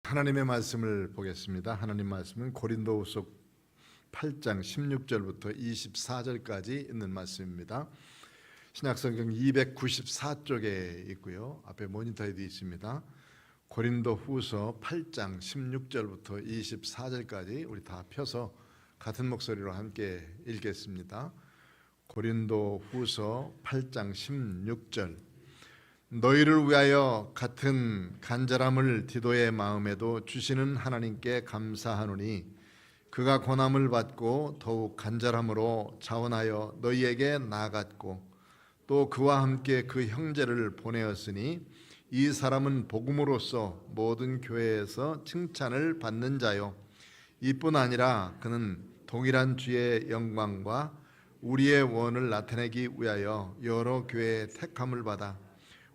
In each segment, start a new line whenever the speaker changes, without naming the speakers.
하나님의 말씀을 보겠습니다. 하나님 말씀은 고린도후서 8장 16절부터 24절까지 있는 말씀입니다. 신약성경 294쪽에 있고요. 앞에 모니터에도 있습니다. 고린도후서 8장 16절부터 24절까지 우리 다 펴서 같은 목소리로 함께 읽겠습니다. 고린도후서 8장 16절. 너희를 위하여 같은 간절함을 디도의 마음에도 주시는 하나님께 감사하노니 그가 고난을 받고 더욱 간절함으로 자원하여 너희에게 나아갔고 또 그와 함께 그 형제를 보내었으니 이 사람은 복음으로써 모든 교회에서 칭찬을 받는 자요 이뿐 아니라 그는 동일한 주의 영광과 우리의 원을 나타내기 위하여 여러 교회의 택함을 받아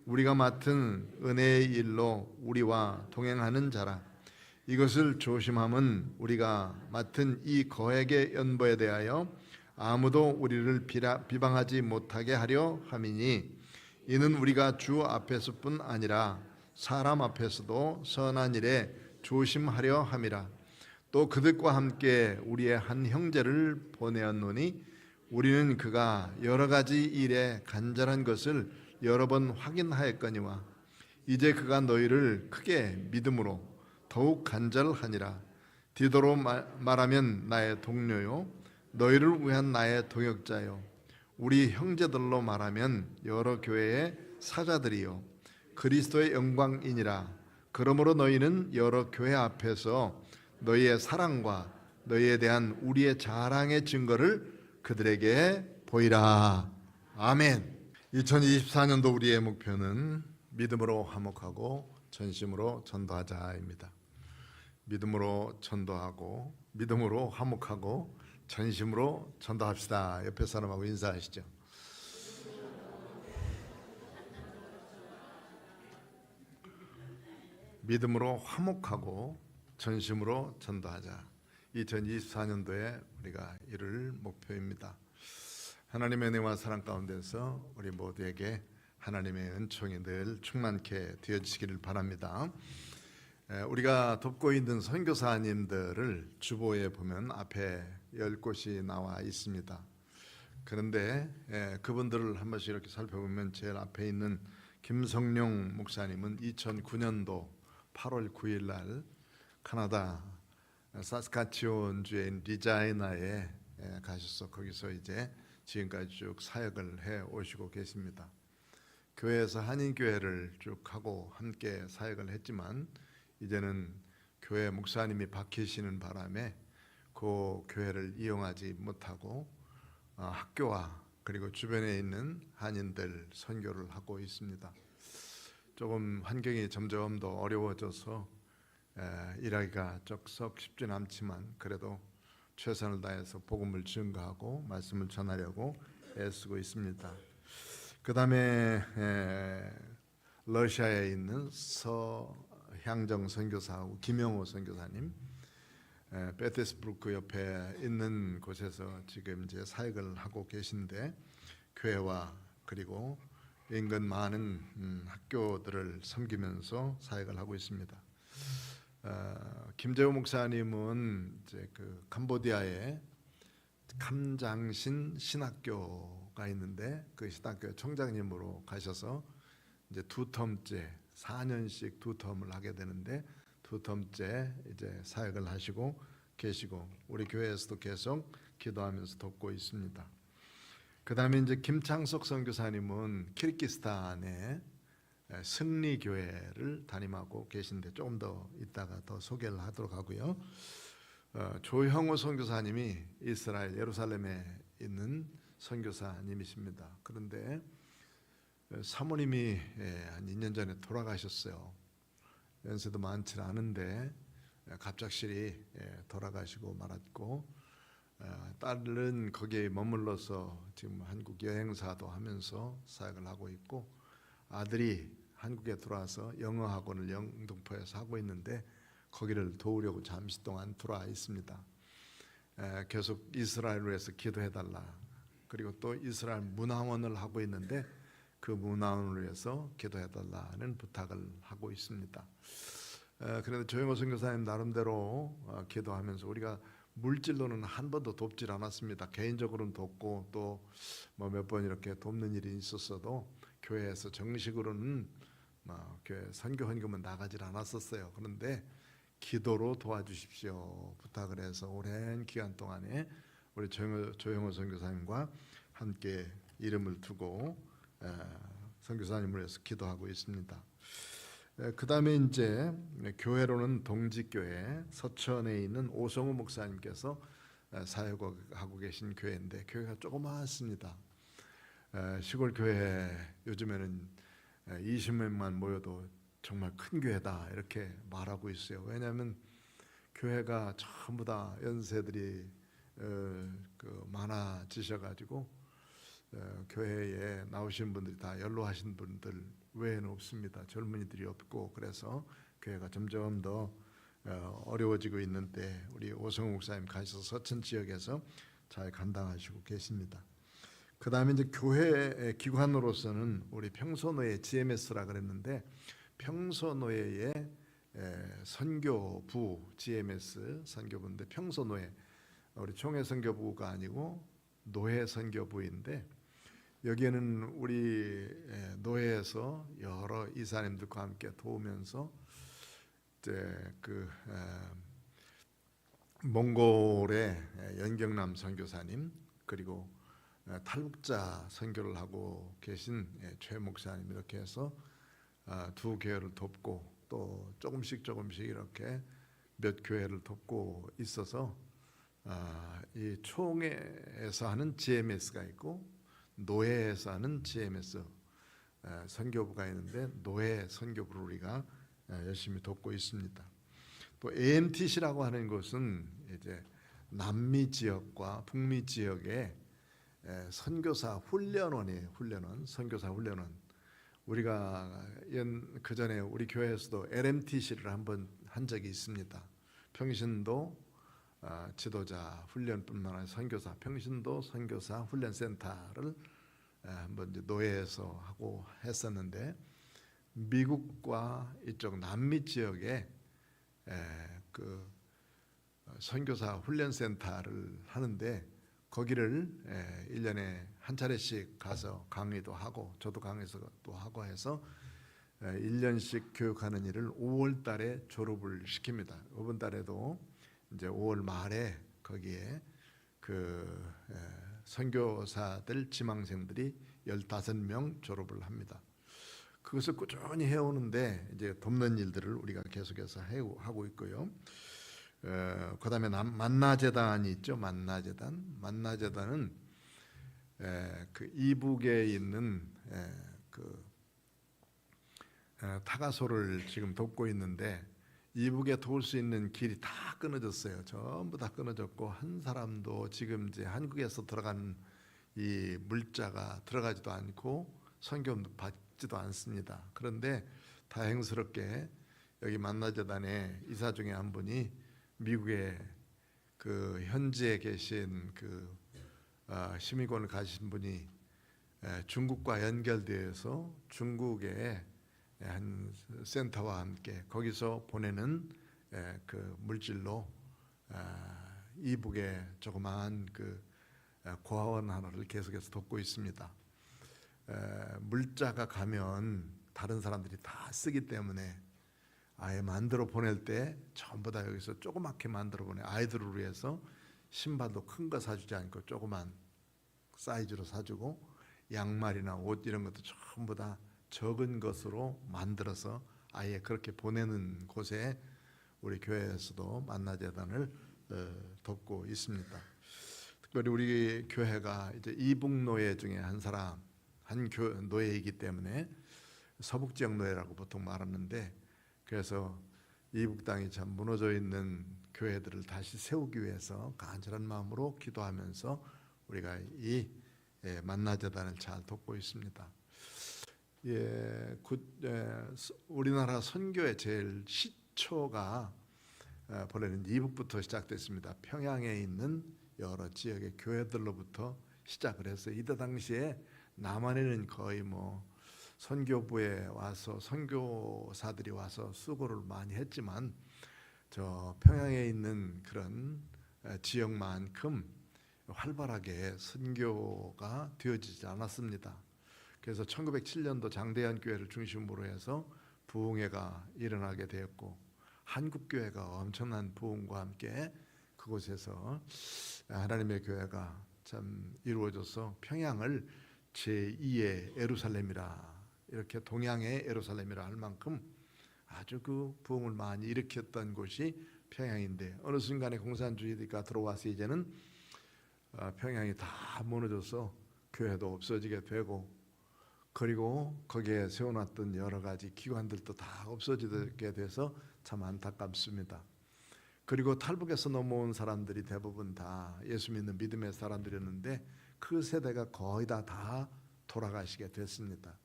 우리가 맡은 은혜의 일로 우리와 동행하는 자라. 이것을 조심함은 우리가 맡은 이 거액의 연보에 대하여 아무도 우리를 비방하지 못하게 하려 함이니 이는 우리가 주 앞에서뿐 아니라 사람 앞에서도 선한 일에 조심하려 함이라. 또 그들과 함께 우리의 한 형제를 보내었노니 우리는 그가 여러 가지 일에 간절한 것을 여러 번 확인하였거니와 이제 그가 너희를 크게 믿음으로 더욱 간절하니라. 디도로 말하면 나의 동료요 너희를 위한 나의 동역자요 우리 형제들로 말하면 여러 교회의 사자들이요 그리스도의 영광이니라. 그러므로 너희는 여러 교회 앞에서 너희의 사랑과 너희에 대한 우리의 자랑의 증거를 그들에게 보이라. 아멘. 2024년도 우리의 목표는 믿음으로 화목하고 전심으로 전도하자입니다. 믿음으로 전도하고 믿음으로 화목하고 전심으로 전도합시다. 옆에 사람하고 인사하시죠. 믿음으로 화목하고 전심으로 전도하자. 2024년도에 우리가 이룰 목표입니다. 하나님의 은혜와 사랑 가운데서 우리 모두에게 하나님의 은총이 늘 충만케 되어지시기를 바랍니다. 우리가 돕고 있는 선교사님들을 주보에 보면 앞에 10곳이 나와 있습니다. 그런데 그분들을 한 번씩 이렇게 살펴보면 제일 앞에 있는 김성룡 목사님은 2009년도 8월 9일 날 카나다 사스카치온주의 리자이나에 가셔서 거기서 이제 지금까지 쭉 사역을 해 오시고 계십니다. 교회에서 한인교회를 쭉 하고 함께 사역을 했지만 이제는 교회 목사님이 바뀌시는 바람에 그 교회를 이용하지 못하고 학교와 그리고 주변에 있는 한인들 선교를 하고 있습니다. 조금 환경이 점점 더 어려워져서 일하기가 썩 쉽지는 않지만 그래도 최선을 다해서 복음을 증거하고 말씀을 전하려고 애쓰고 있습니다. 그 다음에 러시아에 있는 서향정 선교사하고 김영호 선교사님, 베테스부르크 옆에 있는 곳에서 지금 이제 사역을 하고 계신데 교회와 그리고 인근 많은 학교들을 섬기면서 사역을 하고 있습니다. 김재호 목사님은 이제 그 캄보디아에 캄장신 신학교가 있는데 그 신학교 총장님으로 가셔서 이제 두 텀째 4년씩 두 텀을 하게 되는데 두 텀째 이제 사역을 하시고 계시고 우리 교회에서도 계속 기도하면서 돕고 있습니다. 그 다음에 이제 김창석 선교사님은 키르기스탄에 승리교회를 담임하고 계신데 조금 더 이따가 더 소개를 하도록 하고요. 조형호 선교사님이 이스라엘 예루살렘에 있는 선교사님이십니다. 그런데 사모님이 한 2년 전에 돌아가셨어요. 연세도 많지 않은데 갑작스레 돌아가시고 말았고 딸은 거기에 머물러서 지금 한국 여행사도 하면서 사역을 하고 있고 아들이 한국에 들어와서 영어 학원을 영등포에서 하고 있는데 거기를 도우려고 잠시 동안 들어와 있습니다. 계속 이스라엘을 위해서 기도해달라. 그리고 또 이스라엘 문화원을 하고 있는데 그 문화원을 위해서 기도해달라는 부탁을 하고 있습니다. 그런데 조영호 선교사님 나름대로 기도하면서 우리가 물질로는 한 번도 돕질 않았습니다. 개인적으로는 돕고 또 뭐 몇 번 이렇게 돕는 일이 있었어도 교회에서 정식으로는 교회 선교 헌금은 나가질 않았었어요. 그런데 기도로 도와주십시오 부탁을 해서 오랜 기간 동안에 우리 조영호 선교사님과 함께 이름을 두고 선교사님을 위해서 기도하고 있습니다. 그 다음에 이제 교회로는 동직교회 서천에 있는 오성우 목사님께서 사역하고 계신 교회인데 교회가 조그맣습니다. 시골 교회 요즘에는 20명만 모여도 정말 큰 교회다 이렇게 말하고 있어요. 왜냐하면 교회가 전부 다 연세들이 많아지셔가지고 교회에 나오신 분들이 다 연로하신 분들 외에는 없습니다. 젊은이들이 없고 그래서 교회가 점점 더 어려워지고 있는데 우리 오성우 목사님 가셔서 서천 지역에서 잘 감당하시고 계십니다. 그 다음에 이제 교회 기관으로서는 우리 평소노예 GMS라 그랬는데 평소노예의 선교부 GMS 선교부인데 평소노예 우리 총회선교부가 아니고 노회선교부인데 여기에는 우리 노회에서 여러 이사님들과 함께 도우면서 이제 몽골의 연경남 선교사님 그리고 탈북자 선교를 하고 계신 최 목사님 이렇게 해서 두 교회를 돕고 또 조금씩 이렇게 몇 교회를 돕고 있어서 이 총회에서 하는 GMS가 있고 노회에서 하는 GMS 선교부가 있는데 노회 선교부를 우리가 열심히 돕고 있습니다. 또 AMTC라고 하는 것은 이제 남미 지역과 북미 지역의 선교사 훈련원이에요. 선교사 훈련원. 우리가 그 전에 우리 교회에서도 LMTC를 한번 한 적이 있습니다. 평신도 지도자 훈련뿐만 아니라 선교사 평신도 선교사 훈련센터를 한번 이제 노예에서 하고 했었는데 미국과 이쪽 남미 지역에 그 선교사 훈련센터를 하는데 거기를 1년에 한 차례씩 가서 강의도 하고 저도 강의도 하고 해서 1년씩 교육하는 일을 5월 달에 졸업을 시킵니다. 이번 달에도 이제 5월 말에 거기에 그 선교사들 지망생들이 15명 졸업을 합니다. 그것을 꾸준히 해오는데 이제 돕는 일들을 우리가 계속해서 하고 있고요. 그다음에 만나재단이 있죠. 만나재단은 그 이북에 있는 그 타가소를 지금 돕고 있는데 이북에 도울 수 있는 길이 다 끊어졌어요. 전부 다 끊어졌고 한 사람도 지금 이제 한국에서 들어간 이 물자가 들어가지도 않고 선교도 받지도 않습니다. 그런데 다행스럽게 여기 만나재단의 이사 중에 한 분이 미국에 그 현지에 계신 그 시민권을 가진 분이 중국과 연결되어서 중국의 한 센터와 함께 거기서 보내는 그 물질로 이북의 조그마한 그 고아원 하나를 계속해서 돕고 있습니다. 물자가 가면 다른 사람들이 다 쓰기 때문에 아예 만들어 보낼 때 전부 다 여기서 조그맣게 만들어 보내. 아이들을 위해서 신발도 큰 거 사주지 않고 조그만 사이즈로 사주고 양말이나 옷 이런 것도 전부 다 적은 것으로 만들어서 아예 그렇게 보내는 곳에 우리 교회에서도 만나재단을 돕고 있습니다. 특별히 우리 교회가 이제 이북노예 중에 한 노예이기 때문에 서북지역 노예라고 보통 말하는데 그래서 이북 땅이 참 무너져 있는 교회들을 다시 세우기 위해서 간절한 마음으로 기도하면서 우리가 이 만나재단을 잘 돕고 있습니다. 우리나라 선교의 제일 시초가 본래는 이북부터 시작됐습니다. 평양에 있는 여러 지역의 교회들로부터 시작을 해서 이때 당시에 남한에는 거의 뭐 선교부에 와서 선교사들이 와서 수고를 많이 했지만 저 평양에 있는 그런 지역만큼 활발하게 선교가 되어지지 않았습니다. 그래서 1907년도 장대한 교회를 중심으로 해서 부흥회가 일어나게 되었고 한국교회가 엄청난 부흥과 함께 그곳에서 하나님의 교회가 참 이루어져서 평양을 제2의 예루살렘이라, 이렇게 동양의 예루살렘이라 할 만큼 아주 그 부흥을 많이 일으켰던 곳이 평양인데, 어느 순간에 공산주의가 들어와서 이제는 평양이 다 무너져서 교회도 없어지게 되고, 그리고 거기에 세워놨던 여러 가지 기관들도 다 없어지게 돼서 참 안타깝습니다. 그리고 탈북에서 넘어온 사람들이 대부분 다 예수 믿는 믿음의 사람들이었는데 그 세대가 거의 다 돌아가시게 됐습니다.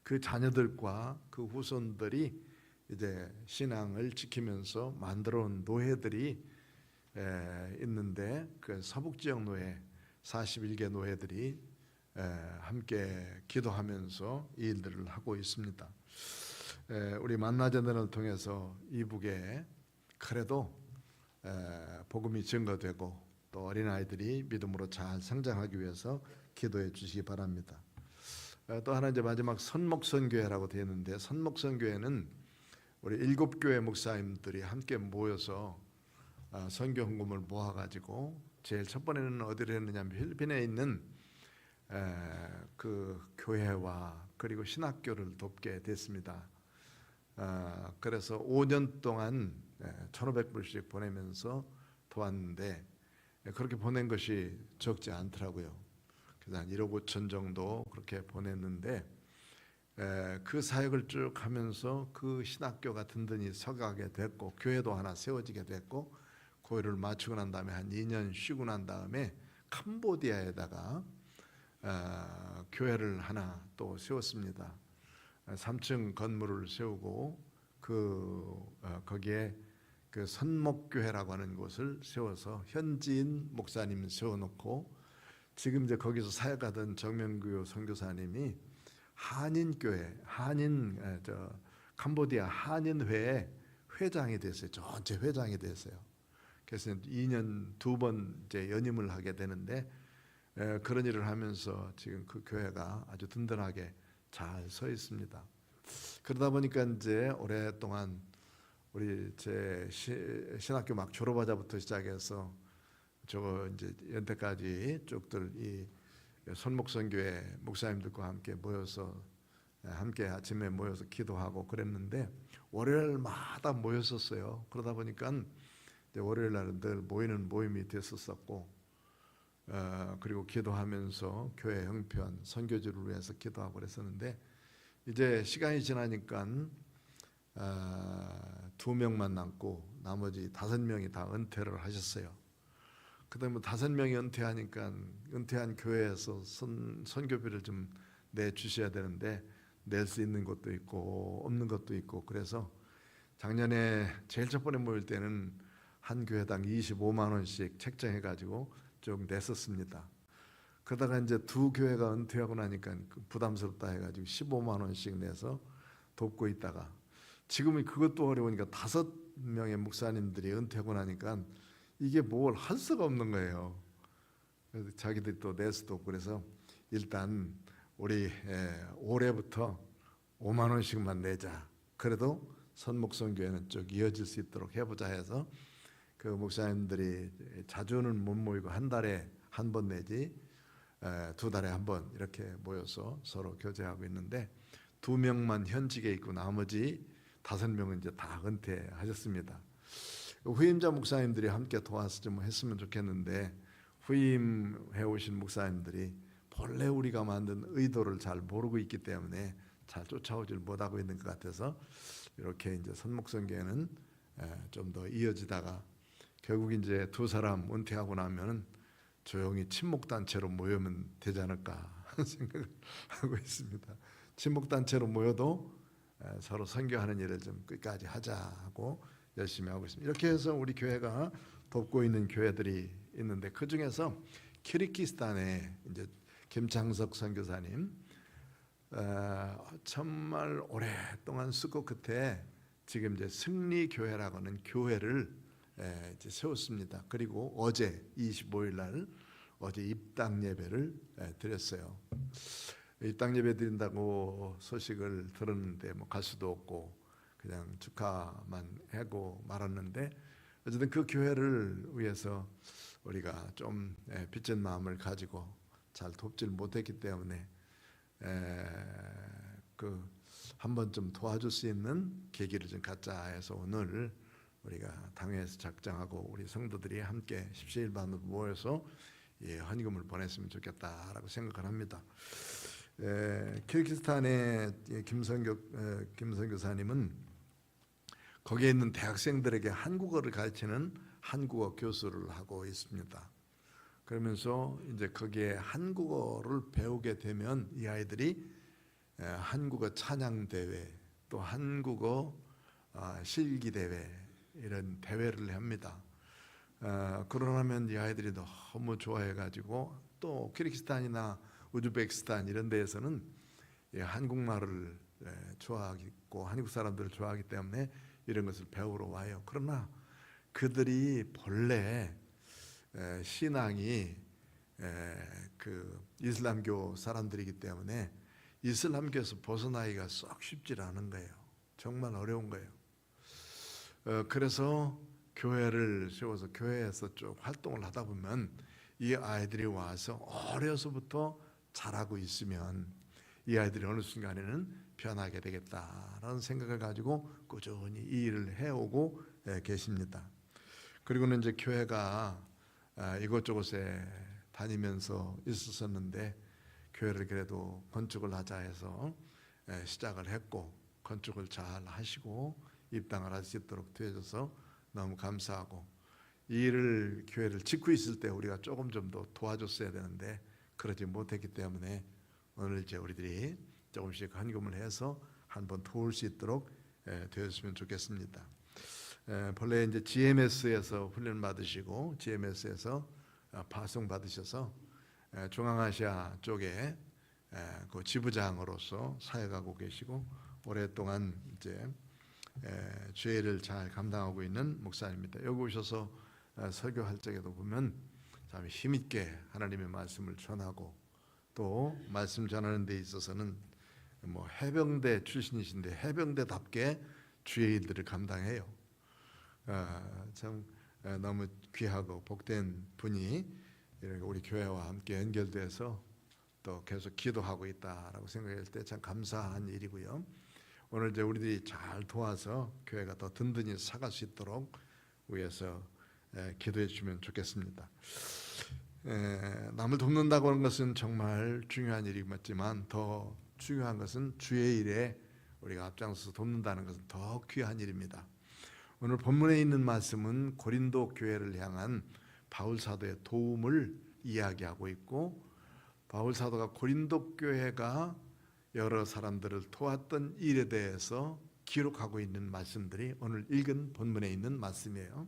그 자녀들과 그 후손들이 이제 신앙을 지키면서 만들어온 노회들이 있는데, 그 서북지역 노회 41개 노회들이 함께 기도하면서 이 일들을 하고 있습니다. 우리 만나전을 통해서 이북에 그래도 복음이 증거되고 또 어린아이들이 믿음으로 잘 성장하기 위해서 기도해 주시기 바랍니다. 또 하나 이제 마지막 선목선교회라고 되어 있는데, 선목선교회는 우리 7교회 목사님들이 함께 모여서 선교 헌금을 모아가지고 제일 첫 번에는 어디를 했느냐면 필리핀에 있는 그 교회와 그리고 신학교를 돕게 됐습니다. 그래서 5년 동안 1,500불씩 보내면서 도왔는데 그렇게 보낸 것이 적지 않더라고요. 그래서 한 1억 5천 정도 그렇게 보냈는데, 그 사역을 쭉 하면서 그 신학교가 든든히 서가게 됐고 교회도 하나 세워지게 됐고, 고일을 마치고 난 다음에 한 2년 쉬고 난 다음에 캄보디아에다가 교회를 하나 또 세웠습니다. 3층 건물을 세우고 거기에 그 선목교회라고 하는 곳을 세워서 현지인 목사님 세워놓고, 지금 이제 거기서 사역하던 정명규 선교사님이 한인교회, 캄보디아 한인회의 회장이 됐어요. 전체 회장이 됐어요. 그래서 2년 2번 이제 연임을 하게 되는데, 그런 일을 하면서 지금 그 교회가 아주 든든하게 잘 서 있습니다. 그러다 보니까 이제 오랫동안 우리 제 신학교 막 졸업하자부터 시작해서 저거 이제 연태까지 쭉들 이 선목선교회 목사님들과 함께 모여서 함께 아침에 모여서 기도하고 그랬는데 월요일마다 모였었어요. 그러다 보니까 이제 월요일 날은 늘 모이는 모임이 됐었었고, 그리고 기도하면서 교회 형편, 선교지를 위해서 기도하고 그랬었는데, 이제 시간이 지나니까 2명만 남고 나머지 5명이 다 은퇴를 하셨어요. 그다음에 5명이 은퇴하니까 은퇴한 교회에서 선교비를 좀 내주셔야 되는데 낼 수 있는 것도 있고 없는 것도 있고, 그래서 작년에 제일 첫 번에 모일 때는 한 교회당 25만 원씩 책정해가지고 좀 냈었습니다. 그러다가 이제 2교회가 은퇴하고 나니까 부담스럽다 해가지고 15만 원씩 내서 돕고 있다가, 지금은 그것도 어려우니까 5명의 목사님들이 은퇴하고 나니까 이게 뭘 할 수가 없는 거예요. 그래서 자기들이 또 낼 수도 없고, 그래서 일단 우리 올해부터 5만 원씩만 내자. 그래도 선목선교회는 쭉 이어질 수 있도록 해보자 해서 그 목사님들이 자주는 못 모이고 한 달에 한 번 내지 2달에 한 번 이렇게 모여서 서로 교제하고 있는데, 2명만 현직에 있고 나머지 5명은 이제 다 은퇴하셨습니다. 후임자 목사님들이 함께 도와서 좀 했으면 좋겠는데, 후임해 오신 목사님들이 본래 우리가 만든 의도를 잘 모르고 있기 때문에 잘 쫓아오질 못하고 있는 것 같아서 이렇게 이제 선목선교회는 좀 더 이어지다가 결국 이제 2사람 은퇴하고 나면은 조용히 친목단체로 모이면 되지 않을까 생각을 하고 있습니다. 친목단체로 모여도 서로 선교하는 일을 좀 끝까지 하자 하고 열심히 하고 있습니다. 이렇게 해서 우리 교회가 돕고 있는 교회들이 있는데, 그 중에서 키르기스탄에 이제 김창석 선교사님, 정말 오랫동안 수고 끝에 지금 이제 승리교회라고 하는 교회를 이제 세웠습니다. 그리고 어제 25일 날 어제 입당 예배를 드렸어요. 입당 예배 드린다고 소식을 들었는데 뭐 갈 수도 없고 그냥 축하만 하고 말았는데, 어쨌든 그 교회를 위해서 우리가 좀 빚진 마음을 가지고 잘 돕질 못했기 때문에 그 한번 좀 도와줄 수 있는 계기를 좀 갖자 해서 오늘 우리가 당회에서 작정하고 우리 성도들이 함께 십시일반으로 모여서 헌금을 보냈으면 좋겠다라고 생각을 합니다. 키르기스탄의 김선 교사님은 거기에 있는 대학생들에게 한국어를 가르치는 한국어 교수를 하고 있습니다. 그러면서 이제 거기에 한국어를 배우게 되면 이 아이들이 한국어 찬양 대회, 또 한국어 실기 대회, 이런 대회를 합니다. 그러면 이 아이들이 너무 좋아해가지고, 또 키르기스탄이나 우즈베키스탄 이런 데에서는 한국말을 좋아하고 한국 사람들을 좋아하기 때문에 이런 것을 배우러 와요. 그러나 그들이 본래 신앙이 그 이슬람교 사람들이기 때문에 이슬람교에서 벗어나기가 썩 쉽지 않은 거예요. 정말 어려운 거예요. 그래서 교회를 세워서 교회에서 쭉 활동을 하다 보면 이 아이들이 와서 어려서부터 잘하고 있으면 이 아이들이 어느 순간에는 변하게 되겠다라는 생각을 가지고 꾸준히 이 일을 해오고 계십니다. 그리고는 이제 교회가 이곳저곳에 다니면서 있었었는데 교회를 그래도 건축을 하자 해서 시작을 했고, 건축을 잘 하시고 입당을 할 수 있도록 되어줘서 너무 감사하고, 이 일을 교회를 짓고 있을 때 우리가 조금 좀 더 도와줬어야 되는데 그러지 못했기 때문에 오늘 이제 우리들이 조금씩 헌금을 해서 한번 도울 수 있도록 되었으면 좋겠습니다. 본래 이제 GMS에서 훈련 받으시고 GMS에서 파송 받으셔서 중앙아시아 쪽에 그 지부장으로서 사역하고 계시고 오랫동안 이제 주의 일을 잘 감당하고 있는 목사입니다. 여기 오셔서 설교할 적에도 보면 참 힘있게 하나님의 말씀을 전하고, 또 말씀 전하는 데 있어서는 뭐 해병대 출신이신데 해병대답게 주의 일들을 감당해요. 참 너무 귀하고 복된 분이 이렇게 우리 교회와 함께 연결돼서 또 계속 기도하고 있다라고 생각할 때 참 감사한 일이고요. 오늘 이제 우리들이 잘 도와서 교회가 더 든든히 살아갈 수 있도록 위해서 기도해 주시면 좋겠습니다. 남을 돕는다고 하는 것은 정말 중요한 일이지만 더 중요한 것은 주의 일에 우리가 앞장서서 돕는다는 것은 더 귀한 일입니다. 오늘 본문에 있는 말씀은 고린도 교회를 향한 바울 사도의 도움을 이야기하고 있고, 바울 사도가 고린도 교회가 여러 사람들을 도왔던 일에 대해서 기록하고 있는 말씀들이 오늘 읽은 본문에 있는 말씀이에요.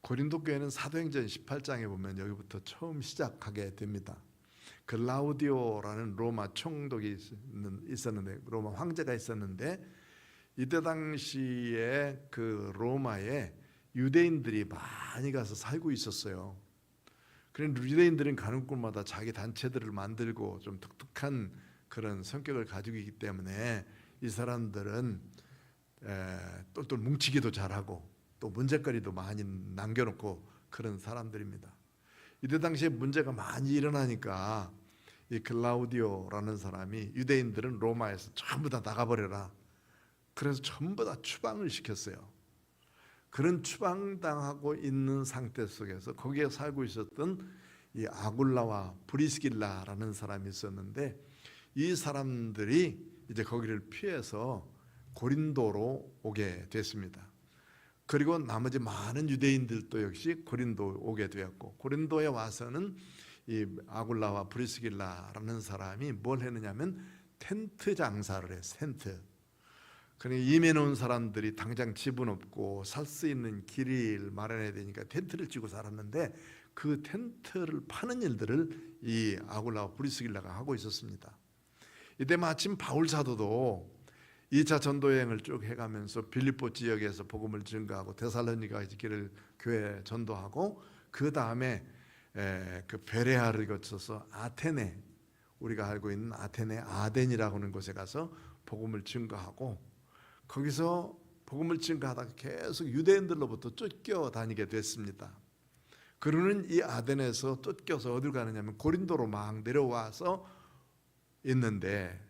고린도 교회는 사도행전 18장에 보면 여기부터 처음 시작하게 됩니다. 글라우디오라는 로마 총독이 있었는데, 로마 황제가 있었는데, 이때 당시에 그 로마에 유대인들이 많이 가서 살고 있었어요. 그런데 유대인들은 가는 곳마다 자기 단체들을 만들고 좀 독특한 그런 성격을 가지고 있기 때문에 이 사람들은 똘똘 뭉치기도 잘하고 또 문제거리도 많이 남겨놓고 그런 사람들입니다. 이때 당시에 문제가 많이 일어나니까 이 글라우디오라는 사람이 유대인들은 로마에서 전부 다 나가버려라, 그래서 전부 다 추방을 시켰어요. 그런 추방당하고 있는 상태 속에서 거기에 살고 있었던 이 아굴라와 브리스길라라는 사람이 있었는데, 이 사람들이 이제 거기를 피해서 고린도로 오게 됐습니다. 그리고 나머지 많은 유대인들도 역시 고린도 오게 되었고, 고린도에 와서는 이 아굴라와 브리스길라라는 사람이 뭘 했느냐면 텐트 장사를 해요. 텐트. 그러니까 이민 온 사람들이 당장 집은 없고 살 수 있는 길을 마련해야 되니까 텐트를 치고 살았는데, 그 텐트를 파는 일들을 이 아굴라와 브리스길라가 하고 있었습니다. 이때 마침 바울 사도도 2차 전도 여행을 쭉 해가면서 빌립보 지역에서 복음을 증거하고 데살로니가 길을 교회 전도하고 그 다음에 그 베레아를 거쳐서 아테네, 우리가 알고 있는 아테네 아덴이라고 하는 곳에 가서 복음을 증거하고 거기서 복음을 증거하다가 계속 유대인들로부터 쫓겨다니게 됐습니다. 그러는 이 아덴에서 쫓겨서 어딜 가느냐면 고린도로 막 내려와서 있는데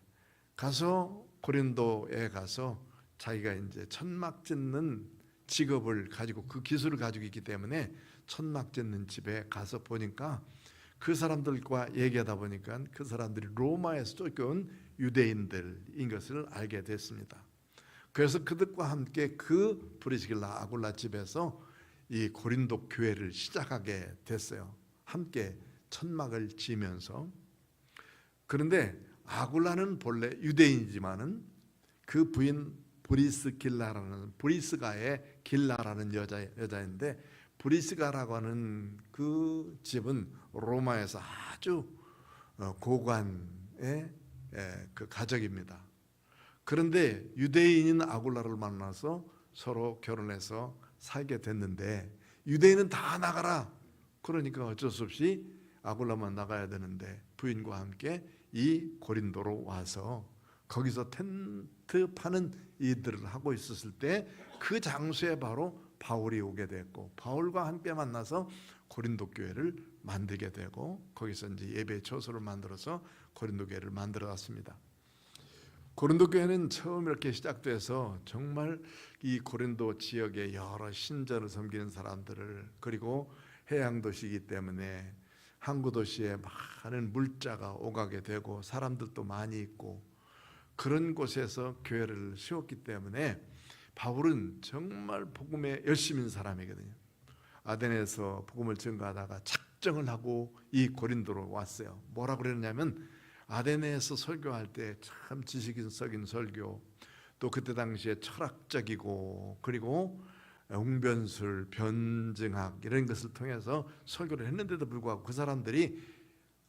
가서 고린도에 가서 자기가 이제 천막 짓는 직업을 가지고 그 기술을 가지고 있기 때문에 천막 짓는 집에 가서 보니까 그 사람들과 얘기하다 보니까 그 사람들이 로마에서 쫓겨온 유대인들인 것을 알게 됐습니다. 그래서 그들과 함께 그 브리스길라 아굴라 집에서 이 고린도 교회를 시작하게 됐어요. 함께 천막을 지면서. 그런데 아굴라는 본래 유대인이지만은 그 부인 브리스가의 길라라는 여자인데 브리스가라고 하는 그 집은 로마에서 아주 고관의 그 가족입니다. 그런데 유대인인 아굴라를 만나서 서로 결혼해서 살게 됐는데 유대인은 다 나가라. 그러니까 어쩔 수 없이 아굴라만 나가야 되는데 부인과 함께 이 고린도로 와서 거기서 텐트 파는 일들을 하고 있었을 때 그 장소에 바로 바울이 오게 됐고 바울과 함께 만나서 고린도 교회를 만들게 되고 거기서 이제 예배 처소를 만들어서 고린도 교회를 만들어놨습니다. 고린도 교회는 처음 이렇게 시작돼서 정말 이 고린도 지역의 여러 신전을 섬기는 사람들을 그리고 해양 도시이기 때문에 항구 도시에 많은 물자가 오가게 되고 사람들도 많이 있고 그런 곳에서 교회를 세웠기 때문에 바울은 정말 복음에 열심인 사람이거든요. 아덴에서 복음을 증거하다가 작정을 하고 이 고린도로 왔어요. 뭐라고 그랬냐면 아덴에서 설교할 때 참 지식인적인 설교, 또 그때 당시에 철학적이고 그리고 웅변술, 변증학 이런 것을 통해서 설교를 했는데도 불구하고 그 사람들이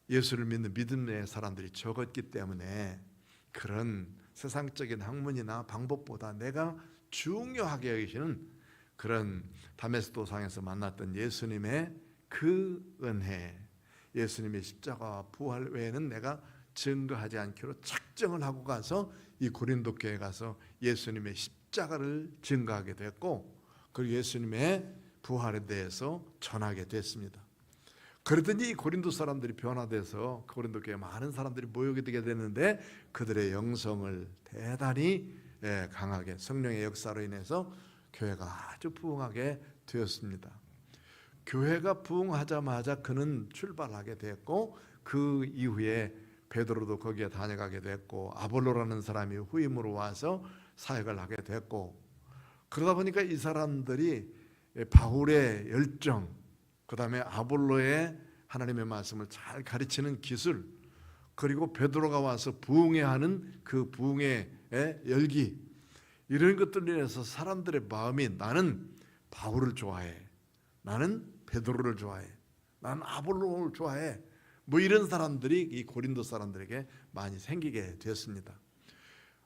예수를 믿는 믿음의 사람들이 적었기 때문에 그런 세상적인 학문이나 방법보다 내가 중요하게 여기시는 그런 다메스도 상에서 만났던 예수님의 그 은혜, 예수님의 십자가와 부활 외에는 내가 증거하지 않기로 작정을 하고 가서 이 고린도 교회에 가서 예수님의 십자가를 증거하게 됐고 그리고 예수님의 부활에 대해서 전하게 됐습니다. 그러더니 이 고린도 사람들이 변화돼서 고린도 교회에 많은 사람들이 모이게 되게 됐는데 그들의 영성을 대단히 강하게 성령의 역사로 인해서 교회가 아주 부흥하게 되었습니다. 교회가 부흥하자마자 그는 출발하게 됐고 그 이후에 베드로도 거기에 다녀가게 됐고 아볼로라는 사람이 후임으로 와서 사역을 하게 됐고 그러다 보니까 이 사람들이 바울의 열정, 그 다음에 아볼로의 하나님의 말씀을 잘 가르치는 기술, 그리고 베드로가 와서 부흥해 하는 그 부흥의 열기, 이런 것들로 인해서 사람들의 마음이 나는 바울을 좋아해, 나는 베드로를 좋아해, 나는 아볼로를 좋아해, 뭐 이런 사람들이 이 고린도 사람들에게 많이 생기게 되었습니다.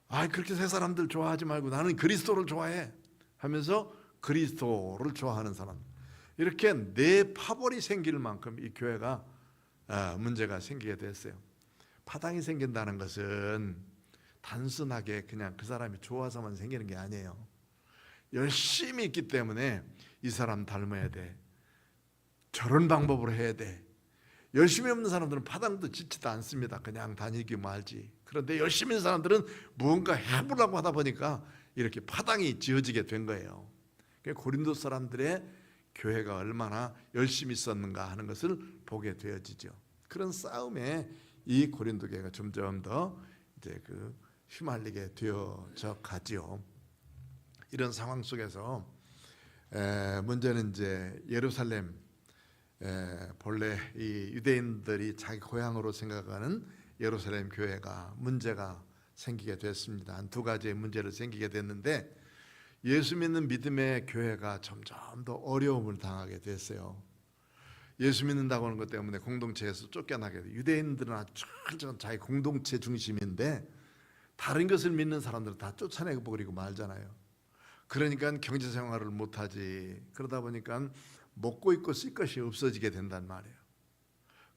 아, 그렇게 세 사람들 좋아하지 말고 나는 그리스도를 좋아해 하면서 그리스도를 좋아하는 사람, 이렇게 네 파벌이 생길 만큼 이 교회가 문제가 생기게 됐어요. 파당이 생긴다는 것은 단순하게 그냥 그 사람이 좋아서만 생기는 게 아니에요. 열심히 있기 때문에 이 사람 닮아야 돼, 저런 방법으로 해야 돼. 열심히 없는 사람들은 파당도 짓지도 않습니다. 그냥 다니기 말지. 그런데 열심히 있는 사람들은 무언가 해보려고 하다 보니까 이렇게 파당이 지어지게 된 거예요. 고린도 사람들의 교회가 얼마나 열심히 있었는가 하는 것을 보게 되어지죠. 그런 싸움에 이 고린도 교회가 점점 더 이제 휘말리게 되어져 가지요. 이런 상황 속에서 문제는 이제 예루살렘, 본래 이 유대인들이 자기 고향으로 생각하는 예루살렘 교회가 문제가 생기게 됐습니다. 한 두 가지의 문제를 생기게 됐는데 예수 믿는 믿음의 교회가 점점 더 어려움을 당하게 됐어요. 예수 믿는다고 하는 것 때문에 공동체에서 쫓겨나게 돼. 유대인들은 아주 철저한 자기 공동체 중심인데 다른 것을 믿는 사람들은 다 쫓아내고 버리고 말잖아요. 그러니까 경제 생활을 못하지. 그러다 보니까 먹고 입고 쓸 것이 없어지게 된단 말이에요.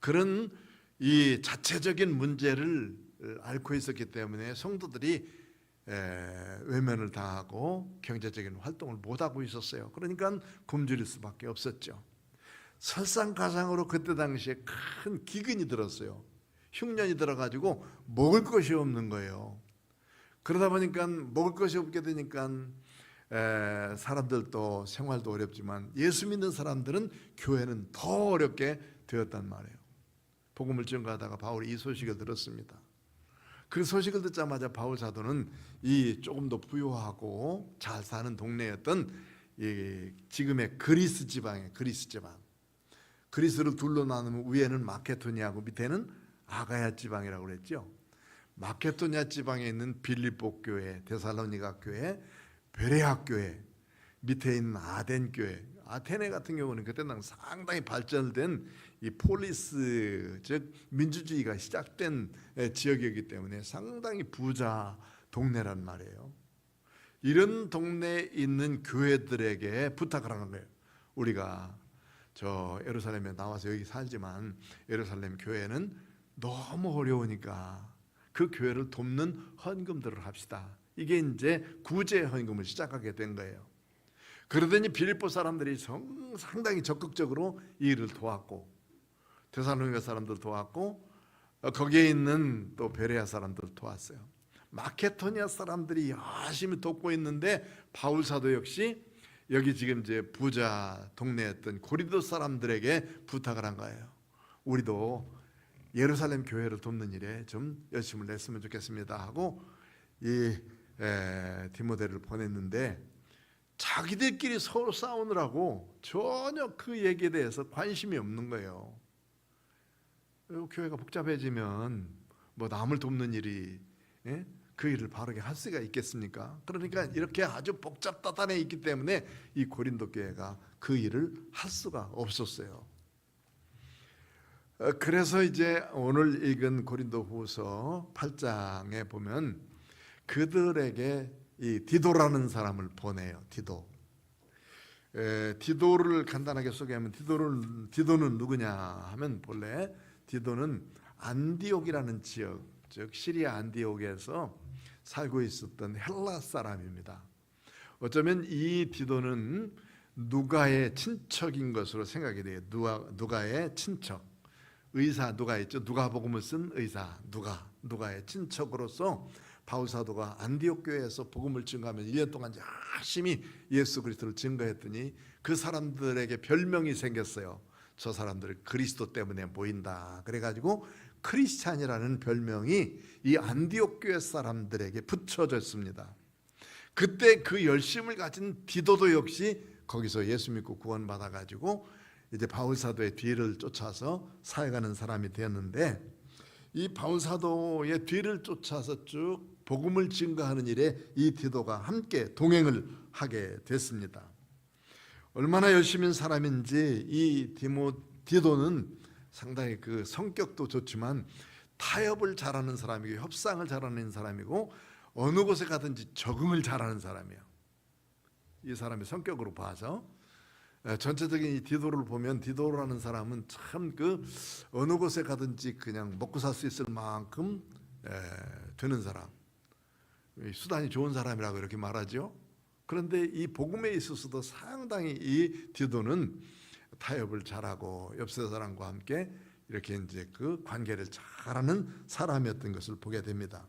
그런 이 자체적인 문제를 앓고 있었기 때문에 성도들이 외면을 당하고 경제적인 활동을 못하고 있었어요. 그러니까 굶주릴 수밖에 없었죠. 설상가상으로 그때 당시에 큰 기근이 들었어요. 흉년이 들어가지고 먹을 것이 없는 거예요. 그러다 보니까 먹을 것이 없게 되니까 사람들도 생활도 어렵지만 예수 믿는 사람들은 교회는 더 어렵게 되었단 말이에요. 복음을 증거하다가 바울이 이 소식을 들었습니다. 그 소식을 듣자마자 바울 사도는 이 조금 더 부유하고 잘 사는 동네였던 이 지금의 그리스 지방, 그리스를 둘러 나누면 위에는 마케도니아고 밑에는 아가야 지방이라고 그랬죠. 마케도니아 지방에 있는 빌립보 교회, 데살로니가 교회, 베레아 교회, 밑에 있는 아덴 교회. 아테네 같은 경우는 그때 당 상당히 발전된 이 폴리스, 즉 민주주의가 시작된 지역이기 때문에 상당히 부자 동네란 말이에요. 이런 동네에 있는 교회들에게 부탁을 하는 거예요. 우리가 저 예루살렘에 나와서 여기 살지만 예루살렘 교회는 너무 어려우니까 그 교회를 돕는 헌금들을 합시다. 이게 이제 구제 헌금을 시작하게 된 거예요. 그러더니 빌립보 사람들이 상당히 적극적으로 이 일을 도왔고, 데살로니가 사람들 도왔고, 거기에 있는 또 베레아 사람들 도왔어요. 마케도니아 사람들이 열심히 돕고 있는데 바울 사도 역시 여기 지금 이제 부자 동네였던 고린도 사람들에게 부탁을 한 거예요. 우리도 예루살렘 교회를 돕는 일에 좀 열심을 냈으면 좋겠습니다 하고 이 디모데를 보냈는데 자기들끼리 서로 싸우느라고 전혀 그 얘기에 대해서 관심이 없는 거예요. 교회가 복잡해지면 뭐 남을 돕는 일이 그 일을 바르게 할 수가 있겠습니까? 그러니까 이렇게 아주 복잡다단해 있기 때문에 이 고린도 교회가 그 일을 할 수가 없었어요. 그래서 이제 오늘 읽은 고린도후서 8장에 보면 그들에게 이 디도라는 사람을 보내요. 디도를 간단하게 소개하면 디도는 누구냐 하면 본래 디도는 안디옥이라는 지역, 즉 시리아 안디옥에서 살고 있었던 헬라 사람입니다. 어쩌면 이 디도는 누가의 친척인 것으로 생각이 돼요. 누가의 친척. 의사 누가 있죠? 누가복음을 쓴 의사 누가의 친척으로서 바울 사도가 안디옥 교회에서 복음을 증거하면 1년 동안 열심히 예수 그리스도를 증거했더니 그 사람들에게 별명이 생겼어요. 저 사람들 그리스도 때문에 모인다. 그래가지고 크리스찬이라는 별명이 이 안디옥 교회 사람들에게 붙여졌습니다. 그때 그 열심을 가진 디도도 역시 거기서 예수 믿고 구원받아가지고 이제 바울 사도의 뒤를 쫓아서 사역하는 사람이 되었는데, 이 바울 사도의 뒤를 쫓아서 쭉 복음을 증거하는 일에 이 디도가 함께 동행을 하게 됐습니다. 얼마나 열심인 사람인지 이 디도는 상당히 그 성격도 좋지만 타협을 잘하는 사람이고 협상을 잘하는 사람이고 어느 곳에 가든지 적응을 잘하는 사람이에요. 이 사람의 성격으로 봐서 전체적인 이 디도를 보면 디도라는 사람은 참 그 어느 곳에 가든지 그냥 먹고 살 수 있을 만큼 되는 사람, 수단이 좋은 사람이라고 이렇게 말하죠. 그런데 이 복음에 있어서도 상당히 이 디도는 타협을 잘하고 옆세 사람과 함께 이렇게 이제 그 관계를 잘하는 사람이었던 것을 보게 됩니다.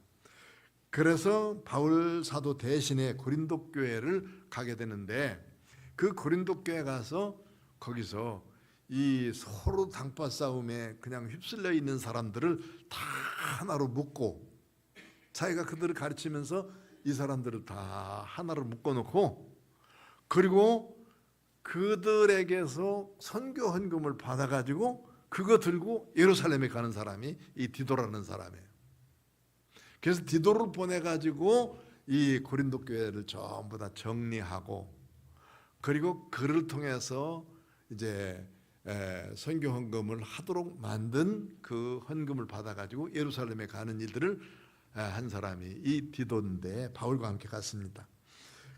그래서 바울 사도 대신에 고린도 교회를 가게 되는데, 그 고린도 교회 가서 거기서 이 서로 당파 싸움에 그냥 휩쓸려 있는 사람들을 다 하나로 묶고, 자기가 그들을 가르치면서 이 사람들을 다 하나로 묶어놓고, 그리고 그들에게서 선교 헌금을 받아가지고 그거 들고 예루살렘에 가는 사람이 이 디도라는 사람이에요. 그래서 디도를 보내가지고 이 고린도 교회를 전부 다 정리하고, 그리고 그를 통해서 이제 선교 헌금을 하도록 만든 그 헌금을 받아가지고 예루살렘에 가는 일들을 한 사람이 이 디도인데 바울과 함께 갔습니다.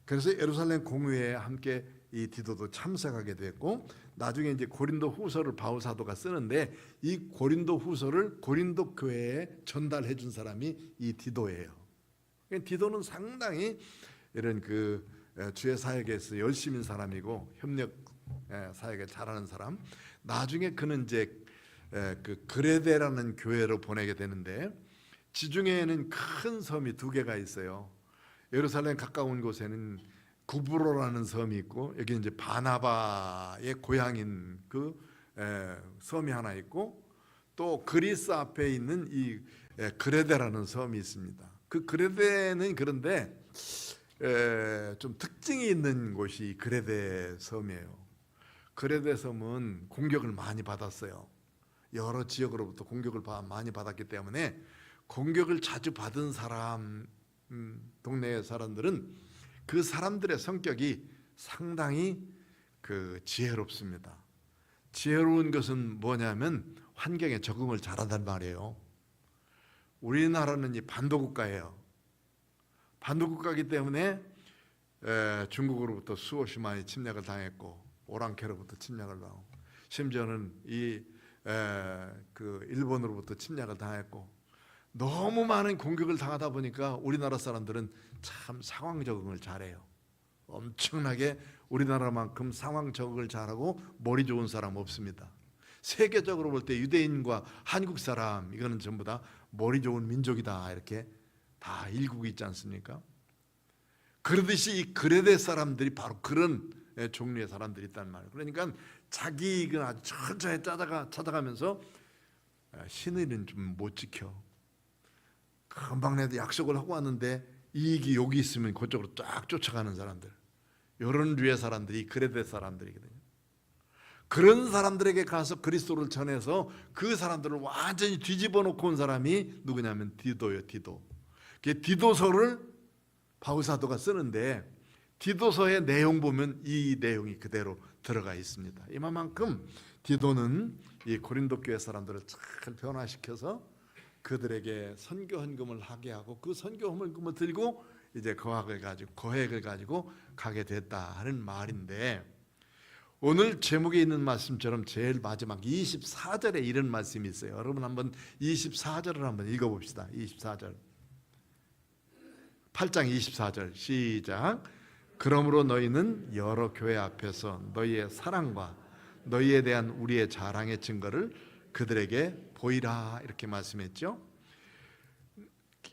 그래서 예루살렘 공회에 함께 이 디도도 참석하게 됐고, 나중에 이제 고린도 후서를 바울 사도가 쓰는데 이 고린도 후서를 고린도 교회에 전달해 준 사람이 이 디도예요. 디도는 상당히 이런 그 주의 사역에서 열심인 사람이고 협력 사역에 잘하는 사람. 나중에 그는 이제 그 그레데라는 교회로 보내게 되는데, 지중해에는 큰 섬이 두 개가 있어요. 예루살렘 가까운 곳에는 구브로라는 섬이 있고, 여기 이제 바나바의 고향인 그 섬이 하나 있고, 또 그리스 앞에 있는 이 그레데라는 섬이 있습니다. 그 그레데는 그런데 좀 특징이 있는 곳이 그레데 섬이에요. 그레데 섬은 공격을 많이 받았어요. 여러 지역으로부터 공격을 많이 받았기 때문에 공격을 자주 받은 사람, 동네의 사람들은 그 사람들의 성격이 상당히 그 지혜롭습니다. 지혜로운 것은 뭐냐면 환경에 적응을 잘한단 말이에요. 우리나라는 이 반도국가예요. 반도국가이기 때문에 중국으로부터 수없이 많이 침략을 당했고, 오랑캐로부터 침략을 당하고, 심지어는 그 일본으로부터 침략을 당했고, 너무 많은 공격을 당하다 보니까 우리나라 사람들은 참 상황 적응을 잘해요. 엄청나게 우리나라만큼 상황 적응을 잘하고 머리 좋은 사람 없습니다. 세계적으로 볼 때 유대인과 한국 사람, 이거는 전부 다 머리 좋은 민족이다, 이렇게 다 일국이 있지 않습니까? 그러듯이 이 그레데 사람들이 바로 그런 종류의 사람들이 있단 말이에요. 그러니까 자기가 아주 천천히 찾아가면서 신의는 좀 못 지켜. 금방 내도 약속을 하고 왔는데 이익이 여기 있으면 그쪽으로 쫙 쫓아가는 사람들, 이런 류의 사람들이 그레데 사람들이거든요. 그런 사람들에게 가서 그리스도를 전해서 그 사람들을 완전히 뒤집어 놓고 온 사람이 누구냐면 디도예요. 디도서를 바울 사도가 쓰는데, 디도서의 내용 보면 이 내용이 그대로 들어가 있습니다. 이만큼 디도는 이 고린도 교회 사람들을 잘 변화시켜서 그들에게 선교 헌금을 하게 하고, 그 선교 헌금을 들고 이제 거액을 가지고 가게 됐다 하는 말인데, 오늘 제목에 있는 말씀처럼 제일 마지막 24절에 이런 말씀이 있어요. 여러분 한번 24절을 한번 읽어봅시다. 24절, 8장 24절 시작. 그러므로 너희는 여러 교회 앞에서 너희의 사랑과 너희에 대한 우리의 자랑의 증거를 그들에게 보이라, 이렇게 말씀했죠.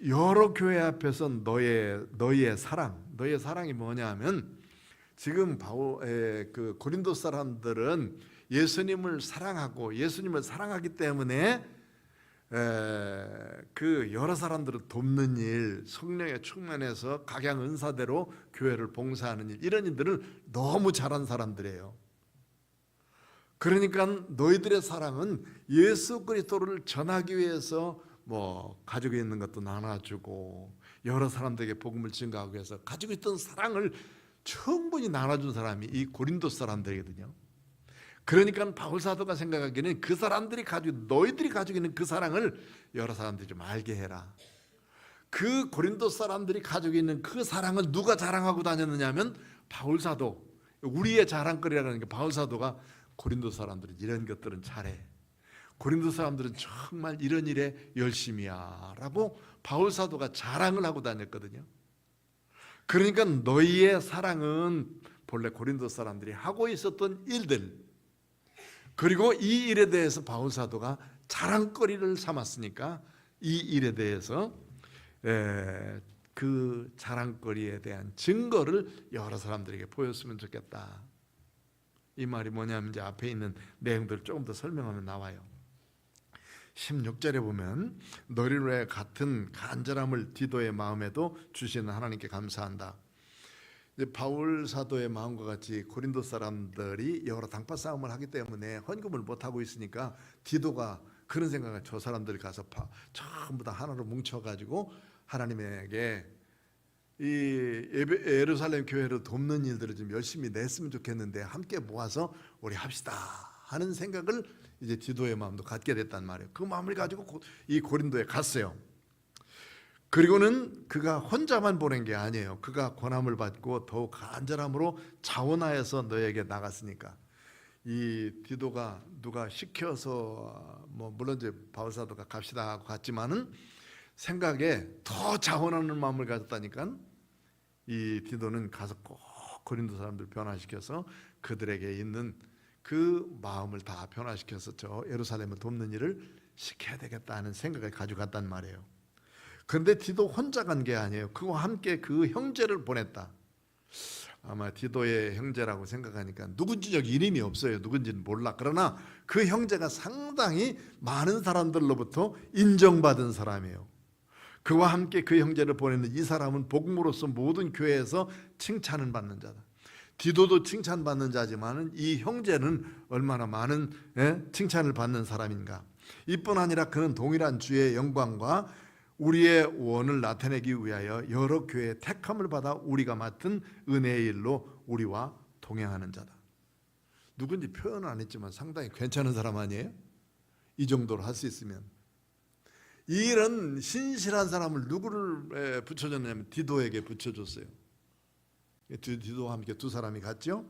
여러 교회 앞에서 너희의 사랑이 뭐냐면, 지금 그 고린도 사람들은 예수님을 사랑하기 때문에 그 여러 사람들을 돕는 일, 성령에 충만해서 각양 은사대로 교회를 봉사하는 일, 이런 일들을 너무 잘한 사람들이에요. 그러니까 너희들의 사랑은 예수 그리스도를 전하기 위해서 뭐 가지고 있는 것도 나눠주고, 여러 사람들에게 복음을 증거하기 위해서 가지고 있던 사랑을 충분히 나눠준 사람이 이 고린도 사람들이거든요. 그러니까 바울 사도가 생각하기에는 그 사람들이 너희들이 가지고 있는 그 사랑을 여러 사람들이 좀 알게 해라. 그 고린도 사람들이 가지고 있는 그 사랑을 누가 자랑하고 다녔느냐면 바울 사도. 우리의 자랑거리라는 게 바울 사도가 고린도 사람들은 이런 것들은 잘해, 고린도 사람들은 정말 이런 일에 열심이야 라고 바울 사도가 자랑을 하고 다녔거든요. 그러니까 너희의 사랑은 본래 고린도 사람들이 하고 있었던 일들, 그리고 이 일에 대해서 바울 사도가 자랑거리를 삼았으니까 이 일에 대해서 그 자랑거리에 대한 증거를 여러 사람들에게 보였으면 좋겠다. 이 말이 뭐냐면 이제 앞에 있는 내용들을 조금 더 설명하면 나와요. 16절에 보면 너희를 위해 같은 간절함을 디도의 마음에도 주시는 하나님께 감사한다. 이제 바울 사도의 마음과 같이 고린도 사람들이 여러 당파 싸움을 하기 때문에 헌금을 못 하고 있으니까 디도가 그런 생각을, 저 사람들이 가서 전부 다 하나로 뭉쳐가지고 하나님에게 이 예루살렘 교회를 돕는 일들을 좀 열심히 냈으면 좋겠는데 함께 모아서 우리 합시다 하는 생각을 이제 디도의 마음도 갖게 됐단 말이에요. 그 마음을 가지고 이 고린도에 갔어요. 그리고는 그가 혼자만 보낸 게 아니에요. 그가 권함을 받고 더욱 간절함으로 자원하여서 너에게 나갔으니까. 이 디도가 누가 시켜서 뭐 물론 이제 바울사도가 갑시다 하고 갔지만은 생각에 더 자원하는 마음을 가졌다니까. 이 디도는 가서 꼭 고린도 사람들 변화시켜서 그들에게 있는 그 마음을 다 변화시켜서 저 예루살렘을 돕는 일을 시켜야 되겠다는 생각을 가지고 갔단 말이에요. 그런데 디도 혼자 간 게 아니에요. 그와 함께 그 형제를 보냈다. 아마 디도의 형제라고 생각하니까 누군지 여기 이름이 없어요. 누군지는 몰라. 그러나 그 형제가 상당히 많은 사람들로부터 인정받은 사람이에요. 그와 함께 그 형제를 보내는 이 사람은 복음으로써 모든 교회에서 칭찬을 받는 자다. 디도도 칭찬받는 자지만 이 형제는 얼마나 많은 칭찬을 받는 사람인가. 이뿐 아니라 그는 동일한 주의 영광과 우리의 원을 나타내기 위하여 여러 교회의 택함을 받아 우리가 맡은 은혜의 일로 우리와 동행하는 자다. 누군지 표현은 안 했지만 상당히 괜찮은 사람 아니에요? 이 정도로 할 수 있으면. 이런 신실한 사람을 누구를 붙여줬냐면 디도에게 붙여줬어요. 디도와 함께 두 사람이 갔죠.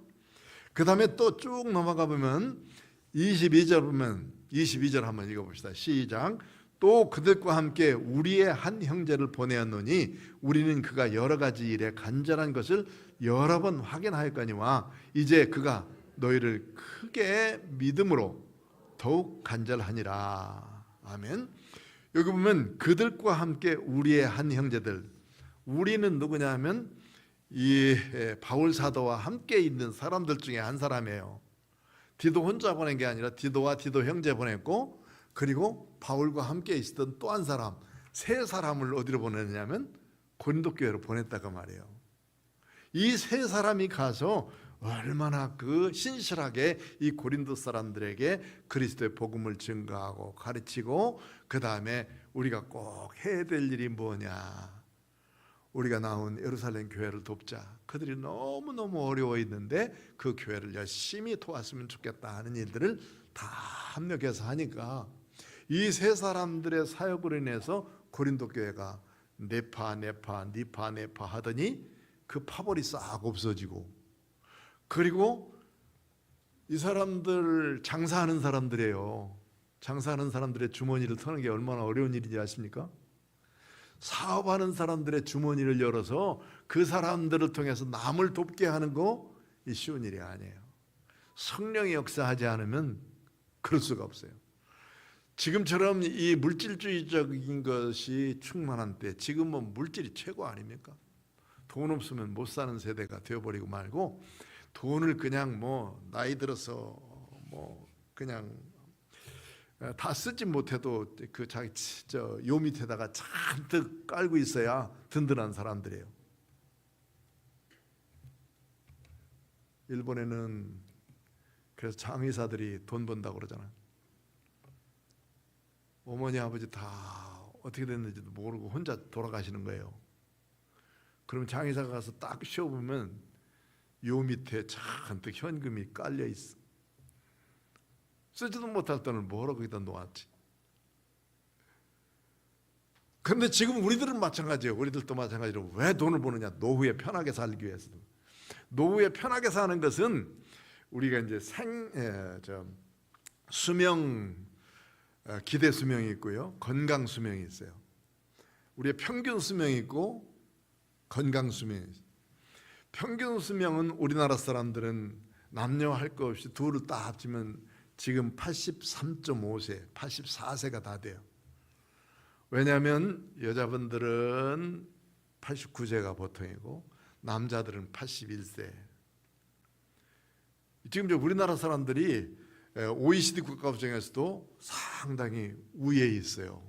그 다음에 또 쭉 넘어가 보면 22절 보면 22절 한번 읽어봅시다. 시작. 또 그들과 함께 우리의 한 형제를 보내었노니 우리는 그가 여러 가지 일에 간절한 것을 여러 번 확인하였거니와 이제 그가 너희를 크게 믿음으로 더욱 간절하니라. 아멘. 여기 보면 그들과 함께 우리의 한 형제들. 우리는 누구냐 하면 이 바울 사도와 함께 있는 사람들 중에 한 사람이에요. 디도 혼자 보낸 게 아니라 디도와 디도 형제 보냈고, 그리고 바울과 함께 있었던 또 한 사람, 세 사람을 어디로 보냈냐면 고린도 교회로 보냈다고 말이에요. 이 세 사람이 가서 얼마나 그 신실하게 이 고린도 사람들에게 그리스도의 복음을 증거하고 가르치고, 그 다음에 우리가 꼭 해야 될 일이 뭐냐, 우리가 나온 예루살렘 교회를 돕자. 그들이 너무너무 어려워 있는데 그 교회를 열심히 도왔으면 좋겠다 하는 일들을 다 합력해서 하니까 이 세 사람들의 사역으로 인해서 고린도 교회가 네파 하더니 그 파벌이 싹 없어지고, 그리고 이 사람들 장사하는 사람들이에요. 장사하는 사람들의 주머니를 터는 게 얼마나 어려운 일인지 아십니까? 사업하는 사람들의 주머니를 열어서 그 사람들을 통해서 남을 돕게 하는 거 쉬운 일이 아니에요. 성령이 역사하지 않으면 그럴 수가 없어요. 지금처럼 이 물질주의적인 것이 충만한 때, 지금은 물질이 최고 아닙니까? 돈 없으면 못 사는 세대가 되어버리고 말고, 돈을 그냥 뭐 나이 들어서 뭐 그냥 다 쓰지 못해도 그 자기 요 밑에다가 잔뜩 깔고 있어야 든든한 사람들이에요. 일본에는 그래서 장의사들이 돈 번다고 그러잖아요. 어머니 아버지 다 어떻게 됐는지도 모르고 혼자 돌아가시는 거예요. 그럼 장의사가 가서 딱 쉬어보면 요 밑에 잔뜩 현금이 깔려 있어. 쓰지도 못할 돈을 뭐하러 거기다 놓았지. 그런데 지금 우리들은 마찬가지예요. 우리들도 마찬가지로 왜 돈을 버느냐? 노후에 편하게 살기 위해서. 노후에 편하게 사는 것은 우리가 이제 수명, 기대 수명이 있고요, 건강 수명이 있어요. 우리의 평균 수명이 있고 건강 수명이 있어요. 평균 수명은 우리나라 사람들은 남녀 할 것 없이 둘을 딱 합치면 지금 83.5세, 84세가 다 돼요. 왜냐하면 여자분들은 89세가 보통이고 남자들은 81세. 지금 우리나라 사람들이 OECD 국가 중에서도 상당히 우위에 있어요.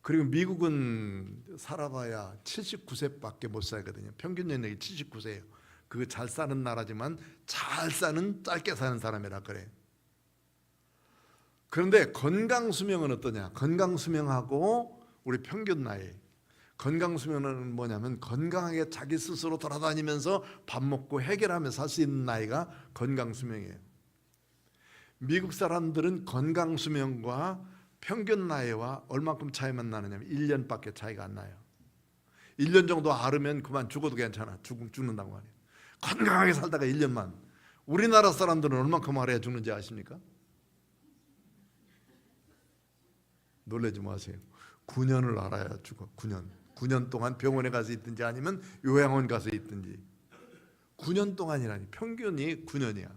그리고 미국은 살아봐야 79세밖에 못 살거든요. 평균 연령이 79세예요. 그거 잘 사는 나라지만 잘 사는 짧게 사는 사람이라 그래요. 그런데 건강 수명은 어떠냐? 건강 수명하고 우리 평균 나이. 건강 수명은 뭐냐면 건강하게 자기 스스로 돌아다니면서 밥 먹고 해결하며 살 수 있는 나이가 건강 수명이에요. 미국 사람들은 건강 수명과 평균 나이와 얼마큼 차이만 나느냐면 1년밖에 차이가 안 나요. 1년 정도 앓으면 그만 죽어도 괜찮아. 죽는다고 말이에요. 건강하게 살다가 1년만. 우리나라 사람들은 얼마큼 앓아야 죽는지 아십니까? 놀라지 마세요. 9년을 앓아야 죽어. 9년 동안 병원에 가서 있든지 아니면 요양원 가서 있든지. 9년 동안이라니. 평균이 9년이야.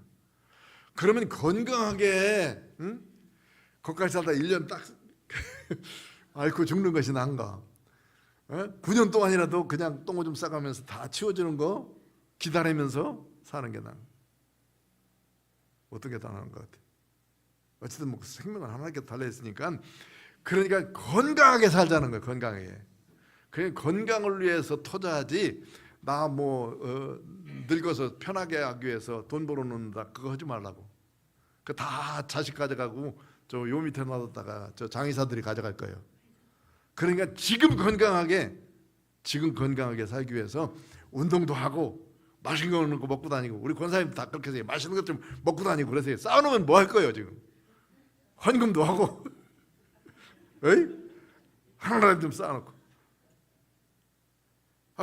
그러면 건강하게 거기까지 살다 1년 딱 앓고 죽는 것이 나은가? 9년 동안이라도 그냥 똥오줌 싸가면서 다 치워주는 거 기다리면서 사는 게 나은. 어떤 게 더 나은 것 같아? 어쨌든 뭐 생명은 하나님께 달려있으니까, 그러니까 건강하게 살자는 거예요. 건강하게. 그냥 건강을 위해서 투자하지, 나 늙어서 편하게 하기 위해서 돈 벌어놓는다, 그거 하지 말라고. 그 다 자식 가져가고 저 요 밑에 놔뒀다가 저 장의사들이 가져갈 거예요. 그러니까 지금 건강하게 살기 위해서 운동도 하고 맛있는 거 먹고 다니고, 우리 권사님도 다 그렇게 해서 맛있는 것 좀 먹고 다니고 그러세요. 쌓아놓으면 뭐 할 거예요 지금? 헌금도 하고 에이? 하나라도 좀 쌓아놓고.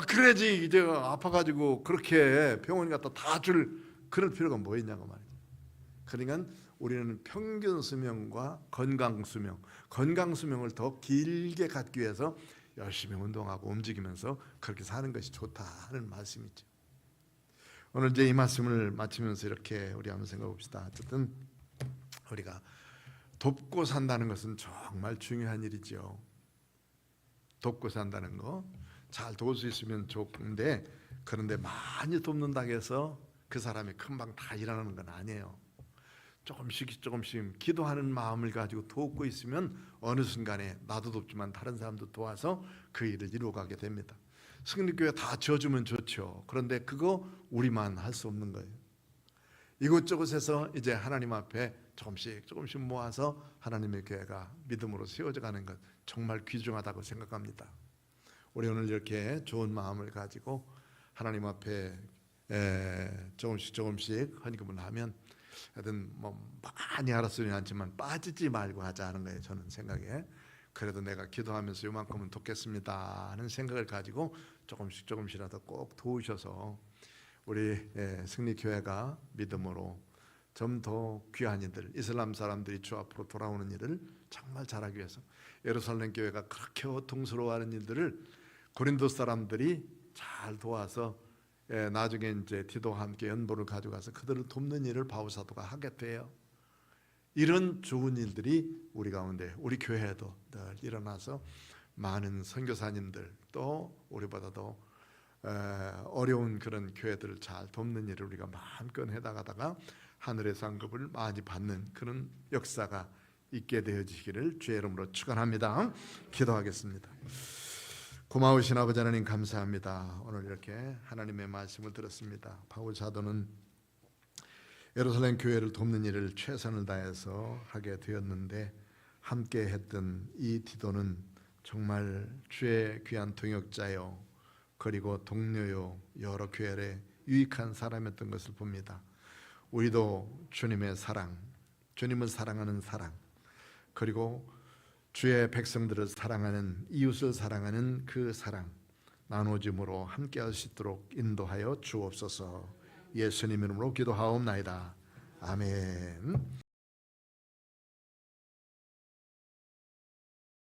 그래야지 이제 아파가지고 그렇게 병원 갔다 다 줄 그럴 필요가 뭐 있냐고 말이죠. 그러니까 우리는 평균 수명과 건강 수명을 더 길게 갖기 위해서 열심히 운동하고 움직이면서 그렇게 사는 것이 좋다는 말씀이죠. 오늘 이제 이 말씀을 마치면서 이렇게 우리 한번 생각해 봅시다. 어쨌든 우리가 돕고 산다는 것은 정말 중요한 일이죠. 돕고 산다는 거 잘 도울 수 있으면 좋은데, 그런데 많이 돕는다고 해서 그 사람이 금방 다 일어나는 건 아니에요. 조금씩 기도하는 마음을 가지고 돕고 있으면 어느 순간에 나도 돕지만 다른 사람도 도와서 그 일을 이루어가게 됩니다. 승리교회 다 지어주면 좋죠. 그런데 그거 우리만 할 수 없는 거예요. 이곳저곳에서 이제 하나님 앞에 조금씩 모아서 하나님의 교회가 믿음으로 세워져 가는 것 정말 귀중하다고 생각합니다. 우리 오늘 이렇게 좋은 마음을 가지고 하나님 앞에 조금씩 헌금을 하면, 하여튼 뭐 많이 알았으면 않지만 빠지지 말고 하자는 거예요. 저는 생각에. 그래도 내가 기도하면서 요만큼은 돕겠습니다 하는 생각을 가지고 조금씩이라도 꼭 도우셔서 우리 승리교회가 믿음으로 좀 더 귀한 이들, 이슬람 사람들이 주 앞으로 돌아오는 일을 정말 잘하기 위해서, 예루살렘 교회가 그렇게 고통스러워하는 일들을 고린도 사람들이 잘 도와서 나중에 이제 디도와 함께 연보를 가져가서 그들을 돕는 일을 바울 사도가 하게 돼요. 이런 좋은 일들이 우리 가운데, 우리 교회에도 늘 일어나서 많은 선교사님들, 또 우리보다도 어려운 그런 교회들을 잘 돕는 일을 우리가 마음껏 해나가다가 하늘의 상급을 많이 받는 그런 역사가 있게 되어지기를 주의 이름으로 축원합니다. 기도하겠습니다. 고마우신 아버지 하나님 감사합니다. 오늘 이렇게 하나님의 말씀을 들었습니다. 바울 사도는 예루살렘 교회를 돕는 일을 최선을 다해서 하게 되었는데, 함께 했던 이 디도는 정말 주의 귀한 동역자요, 그리고 동료요, 여러 교회에 유익한 사람이었던 것을 봅니다. 우리도 주님의 사랑, 주님을 사랑하는 사랑, 그리고 주의 백성들을 사랑하는, 이웃을 사랑하는 그 사랑 나눠짐으로 함께 할 수 있도록 인도하여 주옵소서. 예수님 이름으로 기도하옵나이다. 아멘.